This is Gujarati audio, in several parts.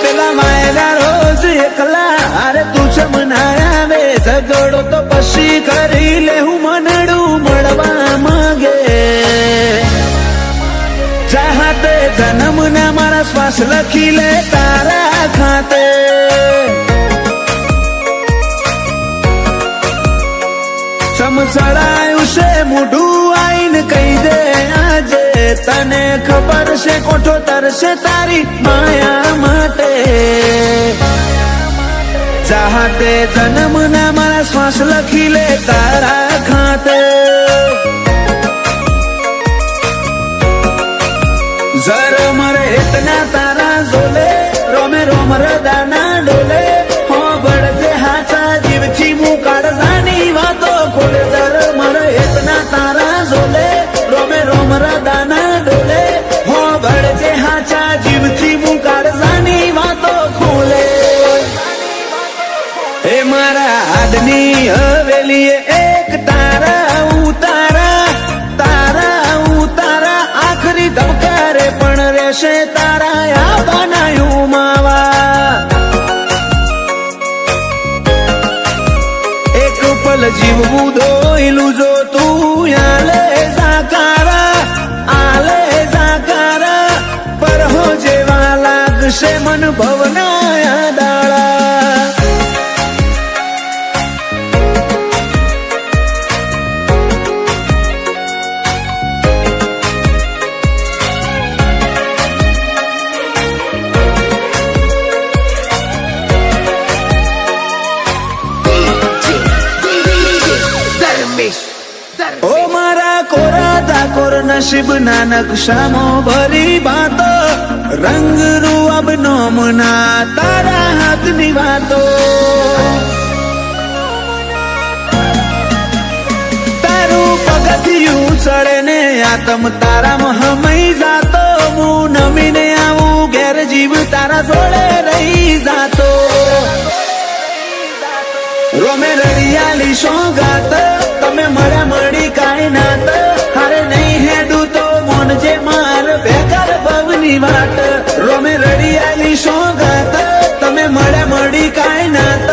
પેલા માયલા રોજ એકલા અરે તું છે મનાયા વે ઝઘડો તો પછી કરી લે હું મનડું મળવા માંગે ચાહતે જન્મ ના મારા શ્વાસ લખી લે તારા ખાતે સમસડાયું છે મોઢું આઈને કહી દે આજે તને ખબર છે કોઠો તરશે તારી માયા માટે ચાહતે જન્મ ના મારા શ્વાસ લખી લે તારા ખાતે जर मरे इतना तारा जोले रोमे रोम रदाना डोले हो बड़जे हाचा जीव थी मुँह काढ़ जानी वातो खोले जर मरे इतना तारा जोले रोमे रोम रदाना डोले हो बड़जे हाचा जीव थी मुँह काढ़ जानी वातो खोले ए मारा आदमी हवेली एक तारा उतारा तारा उतारा आखरी धबकारे पण રહેશે તારા આ બનાયું માવા એક પલ જીવવું દોયલું જો તું આલે જાકારા પર હો જેવા લાગશે મન ભવના દાળા ओ मारा कोरा दाकोर नसीब ना नक्शामो भरी बातो रंग रूअब नोमना तारा हाथनी वातो तारू पगथिયું ચડે ને આતમ તારામાં હમઈ જાતો હું નમીને આવું ઘેર જીવ તારા જોડે રહી જાતો રોમે રડિયાલી સોગાત તમે મળ્યા મળી કાંઈ નાત હારે નહીં હેડું તો મોન જે માર બેકાર ભવની વાટ રોમે રડિયાલી સોગાત તમે મળ્યા મળી કાંઈ નાત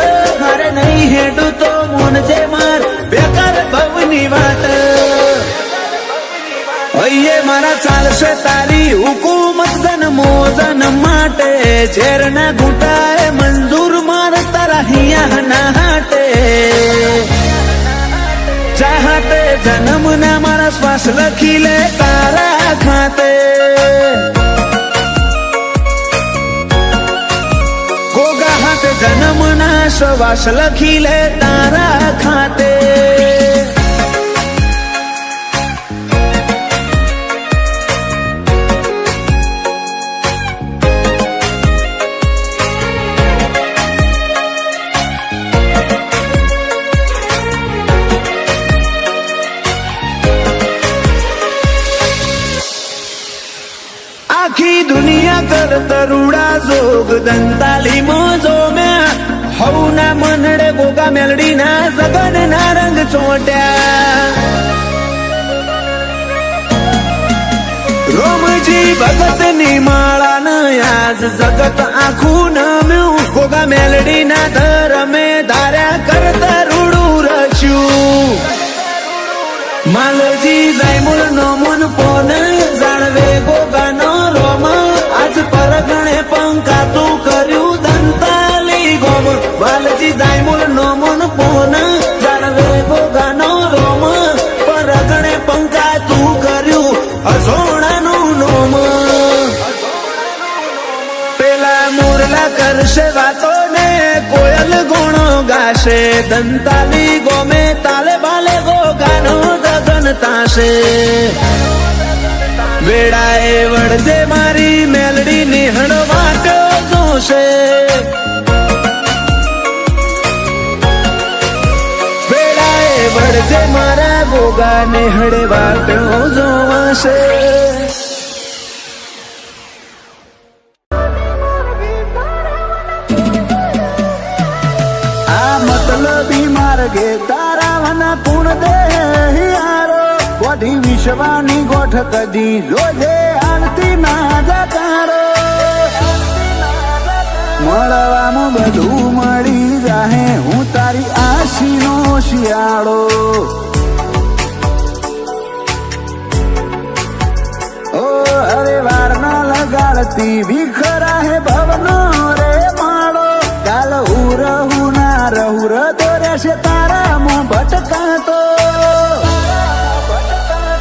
હારે નહીં હેડું તો મોન જે માર બેકાર ભવની વાટ અહીંયા મારા ચાલશે તારી હુકુમત જન્મો જન્મ માટે ઝેરના ઘૂંટાએ મંજૂર માર તારા હિયા ના હાટે ચાહતે જન્મ ના મારા શ્વાસ લખી લે તારા ખાતે ગોગા હાથે જન્મ ના શ્વાસ લખી લે તારા ખાતે आखी दुनिया कर तरुड़ा जोग दंताली मोजो में हौना मनड़े गोगा मेलडी ना जगन ना रंग चोट्या रोमजी भगत ની માળા ન આજ જગત આખું નમ્યું ગોગા મેલડી ના ધરમે ધાર્યા કરતા રૂડું રચ્યું માલજી જાયમુલ નો મન પોન જાણવે ગોગાનો રોમ આજ પરગણે પંકાતું કર્યું દંતાલી ગોમ વાલજી જાયમુલ નો મન પોન જાણવે ગોગાનો રોમ પરગણે પંકાતું કર્યું અસોણાનું નોમ પેલા મોરલા કરશે વાતો ને કોયલ ગુણો ગાશે દંતાલી ગોમે તાલે બાલે ગોગાનો જગન તાશે વેળાએ વળજે મારી મેલડી નિહણ વાટો જોશે વેળાએ વળજે મારા ગોગા નિહળે વાટો જોવાશે મતલબી માર્ગે તારાવાના કુણ દે હિયારો વઢી વિશ્વાની ગોઠ કદી જોજે આરતી ના જકારો મળવામાં બધું મળી જાહે હું તારી આશીનો શિયાળો ઓ હવે વાર ના લગાડતી વિખરા હે ભવનો રે માળો કાલ હું ના રહું રતો રહેશે તારામાં ભટકાતો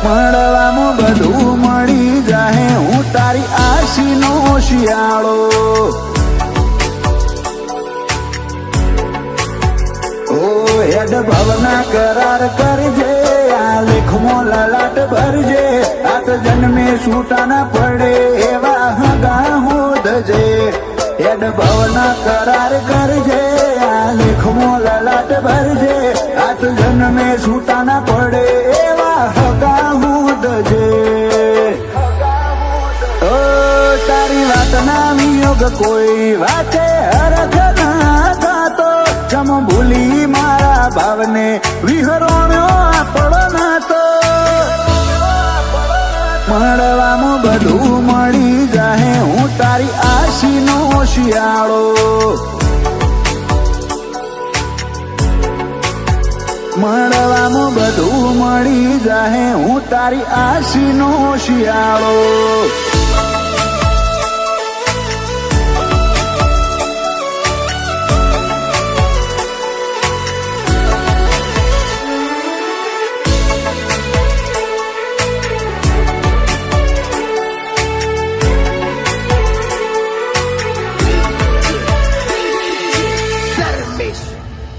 મળવામાં બધું મળી જાહે હું તારી આશીનો શિયાળો ઓ હેડ ભવના કરાર કરજે આ લેખમાં લલાટ ભરજે આ તો જન્મે છૂટા ના પડે એવા હગા હોદજે હેડ ભવના કરાર કરજે આ લેખમાં લલાટ ભરજે આ તો જન્મે છૂટા ના પડે એવા હગા હોદજે ઓ તારી વાત ના વિયોગ કોઈ વાતે હરખ ના થતો જમ ભૂલી મારા ભાવને વિહરોણ્યો આપણો નાતો મળવામાં બધું મળી જાહે હું તારી આશીનો શિયાળો મળવામાં બધું મળી જાહે હું તારી આશીનો શિયાળો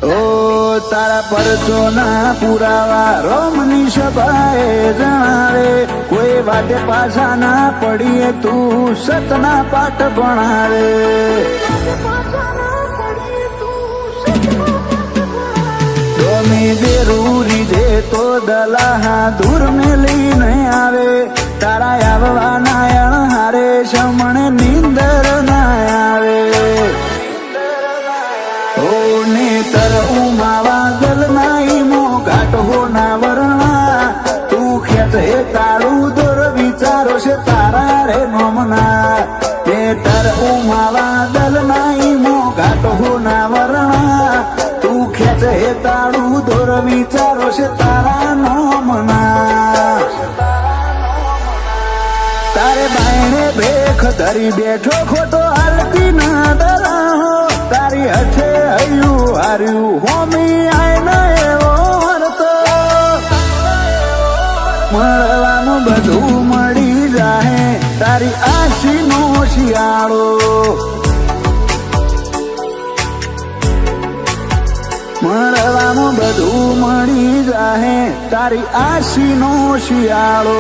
ઓ તારા પરચો ના પુરાવા રોમની સભાએ જણાવે કોઈ વાતે પાછા ના પડીએ તું સતના પાઠ ભણાવે ડોમી જરૂરી છે તો દલાહા દૂર મેલીને આવે તારા આવવા નાયણ હારે શમણ નીંદર ના આવે નેતર ઉમાવા ગલ નાઈ મો ઘાટ હો ના વર્ણા તું ખેત હે તાળું દોર વિચારો છે તારા રે નોમના નેતર ઉમાવા ગલ નાઈ મો ઘાટ હો ના વર્ણા તું ખેત હે તાળું દોર વિચારો છે તારા નોમના તારે બાયણે ભેખ ધરી બેઠો ખોટો હાલતી ના ડરાહો તારી હઠે હૈયું હાર્યું હોમી આય એવો હરતો મળવાનું બધું મળી જાહે તારી આશીનો શિયાળો મળવાનું બધું મળી જાહે તારી આશીનો શિયાળો